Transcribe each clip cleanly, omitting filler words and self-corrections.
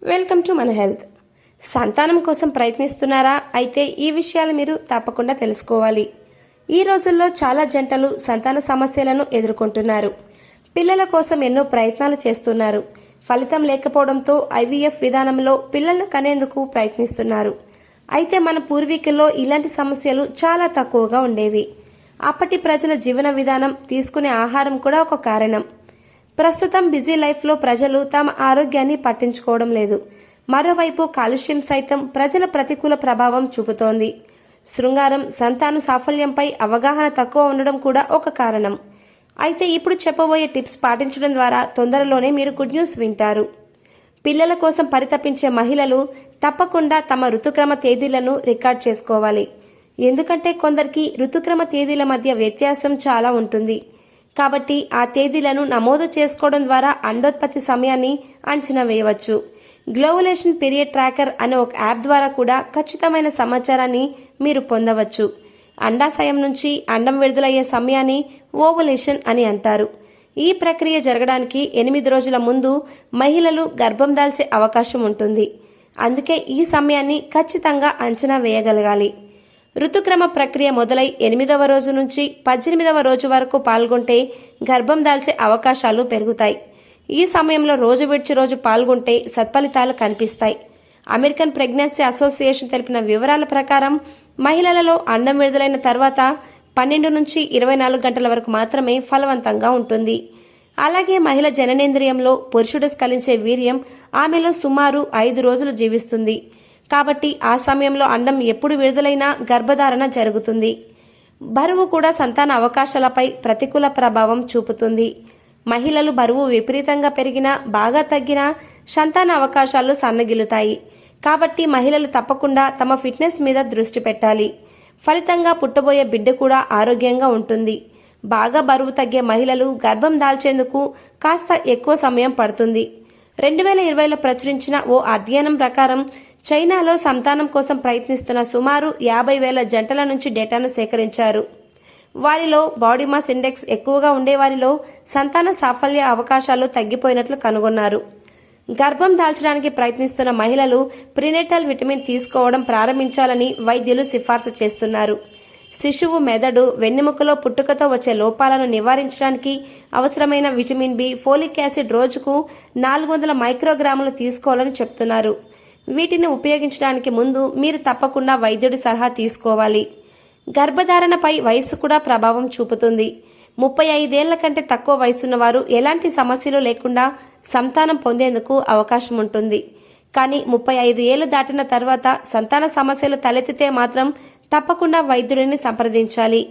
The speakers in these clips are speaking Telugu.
వెల్కమ్ టు మన హెల్త్. సంతానం కోసం ప్రయత్నిస్తున్నారా? అయితే ఈ విషయాలు మీరు తప్పకుండా తెలుసుకోవాలి. ఈ రోజుల్లో చాలా జంటలు సంతాన సమస్యలను ఎదుర్కొంటున్నారు. పిల్లల కోసం ఎన్నో ప్రయత్నాలు చేస్తున్నారు. ఫలితం లేకపోవడంతో ఐవీఎఫ్ విధానంలో పిల్లలను కనేందుకు ప్రయత్నిస్తున్నారు. అయితే మన పూర్వీకుల్లో ఇలాంటి సమస్యలు చాలా తక్కువగా ఉండేవి. అప్పటి ప్రజల జీవన విధానం, తీసుకునే ఆహారం కూడా ఒక కారణం. ప్రస్తుతం బిజీ లైఫ్లో ప్రజలు తమ ఆరోగ్యాన్ని పట్టించుకోవడం లేదు. మరోవైపు కాలుష్యం సైతం ప్రజల ప్రతికూల ప్రభావం చూపుతోంది. శృంగారం, సంతాన సాఫల్యంపై అవగాహన తక్కువ ఉండడం కూడా ఒక కారణం. అయితే ఇప్పుడు చెప్పబోయే టిప్స్ పాటించడం ద్వారా తొందరలోనే మీరు గుడ్ న్యూస్ వింటారు. పిల్లల కోసం పరితపించే మహిళలు తప్పకుండా తమ ఋతుక్రమ తేదీలను రికార్డ్ చేసుకోవాలి. ఎందుకంటే కొందరికి ఋతుక్రమ తేదీల మధ్య వ్యత్యాసం చాలా ఉంటుంది. కాబట్టి ఆ తేదీలను నమోదు చేసుకోవడం ద్వారా అండోత్పత్తి సమయాన్ని అంచనా వేయవచ్చు. గ్లోవులేషన్ పీరియడ్ ట్రాకర్ అనే ఒక యాప్ ద్వారా కూడా ఖచ్చితమైన సమాచారాన్ని మీరు పొందవచ్చు. అండాశయం నుంచి అండం విడుదలయ్యే సమయాన్ని ఓవులేషన్ అని అంటారు. ఈ ప్రక్రియ జరగడానికి 8 రోజుల ముందు మహిళలు గర్భం దాల్చే అవకాశం ఉంటుంది. అందుకే ఈ సమయాన్ని ఖచ్చితంగా అంచనా వేయగలగాలి. ఋతుక్రమ ప్రక్రియ మొదలై 8వ రోజు నుంచి 18వ రోజు వరకు పాల్గొంటే గర్భం దాల్చే అవకాశాలు పెరుగుతాయి. ఈ సమయంలో రోజు విడిచి రోజు పాల్గొంటే సత్ఫలితాలు కనిపిస్తాయి. అమెరికన్ ప్రెగ్నెన్సీ అసోసియేషన్ తెలిపిన వివరాల ప్రకారం మహిళలలో అండం విడుదలైన తర్వాత 12 నుంచి 24 గంటల వరకు మాత్రమే ఫలవంతంగా ఉంటుంది. అలాగే మహిళ జననేంద్రియంలో పురుషుడు స్ఖలించే వీర్యం ఆమెలో సుమారు 5 రోజులు జీవిస్తుంది. కాబట్టి ఆ సమయంలో అండం ఎప్పుడు విడుదలైనా గర్భధారణ జరుగుతుంది. బరువు కూడా సంతాన అవకాశాలపై ప్రతికూల ప్రభావం చూపుతుంది. మహిళలు బరువు విపరీతంగా పెరిగినా, బాగా తగ్గినా సంతాన అవకాశాలు సన్నగిలుతాయి. కాబట్టి మహిళలు తప్పకుండా తమ ఫిట్నెస్ మీద దృష్టి పెట్టాలి. ఫలితంగా పుట్టబోయే బిడ్డ కూడా ఆరోగ్యంగా ఉంటుంది. బాగా బరువు తగ్గే మహిళలు గర్భం దాల్చేందుకు కాస్త ఎక్కువ సమయం పడుతుంది. 2020లో ప్రచురించిన ఓ అధ్యయనం ప్రకారం చైనాలో సంతానం కోసం ప్రయత్నిస్తున్న సుమారు 50,000 జంటల నుంచి డేటాను సేకరించారు. వారిలో బాడీ మాస్ ఇండెక్స్ ఎక్కువగా ఉండేవారిలో సంతాన సాఫల్య అవకాశాలు తగ్గిపోయినట్లు కనుగొన్నారు. గర్భం దాల్చడానికి ప్రయత్నిస్తున్న మహిళలు ప్రీనేటల్ విటమిన్ తీసుకోవడం ప్రారంభించాలని వైద్యులు సిఫార్సు చేస్తున్నారు. శిశువు మెదడు, వెన్నెముకలో పుట్టుకతో వచ్చే లోపాలను నివారించడానికి అవసరమైన విటమిన్ బి, ఫోలిక్ యాసిడ్ రోజుకు 400 మైక్రోగ్రాములు తీసుకోవాలని చెప్తున్నారు. వీటిని ఉపయోగించడానికి ముందు మీరు తప్పకుండా వైద్యుడి సలహా తీసుకోవాలి. గర్భధారణపై వయస్సు కూడా ప్రభావం చూపుతుంది. 35 ఏళ్ల కంటే తక్కువ వయసున్న వారు ఎలాంటి సమస్యలు లేకుండా సంతానం పొందేందుకు అవకాశం ఉంటుంది. కానీ 35 ఏళ్లు దాటిన తర్వాత సంతాన సమస్యలు తలెత్తితే మాత్రం తప్పకుండా వైద్యుడిని సంప్రదించాలి.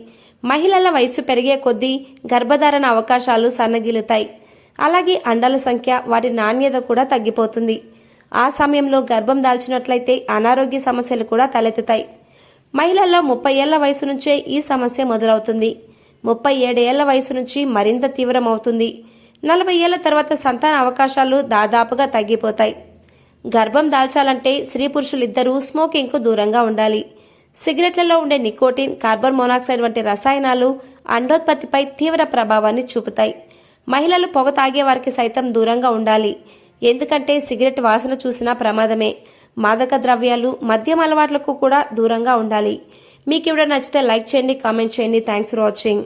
మహిళల వయస్సు పెరిగే కొద్దీ గర్భధారణ అవకాశాలు సన్నగిలుతాయి. అలాగే అండాల సంఖ్య, వాటి నాణ్యత కూడా తగ్గిపోతుంది. ఆ సమయంలో గర్భం దాల్చినట్లయితే అనారోగ్య సమస్యలు కూడా తలెత్తుతాయి. మహిళల్లో 30 ఏళ్ల వయసు నుంచే ఈ సమస్య మొదలవుతుంది. 37 ఏళ్ల వయసు నుంచి మరింత తీవ్రమవుతుంది. 40 ఏళ్ల తర్వాత సంతాన అవకాశాలు దాదాపుగా తగ్గిపోతాయి. గర్భం దాల్చాలంటే స్త్రీ పురుషులిద్దరూ స్మోకింగ్కు దూరంగా ఉండాలి. సిగరెట్లలో ఉండే నికోటిన్, కార్బన్ మోనాక్సైడ్ వంటి రసాయనాలు అండోత్పత్తిపై తీవ్ర ప్రభావాన్ని చూపుతాయి. మహిళలు పొగ తాగే వారికి సైతం దూరంగా ఉండాలి. ఎందుకంటే సిగరెట్ వాసన చూసినా ప్రమాదమే. మాదక ద్రవ్యాలు, మద్యం అలవాట్లకు కూడా దూరంగా ఉండాలి. మీకు ఎవరైనా నచ్చితే లైక్ చేయండి, కామెంట్ చేయండి. Thanks for watching.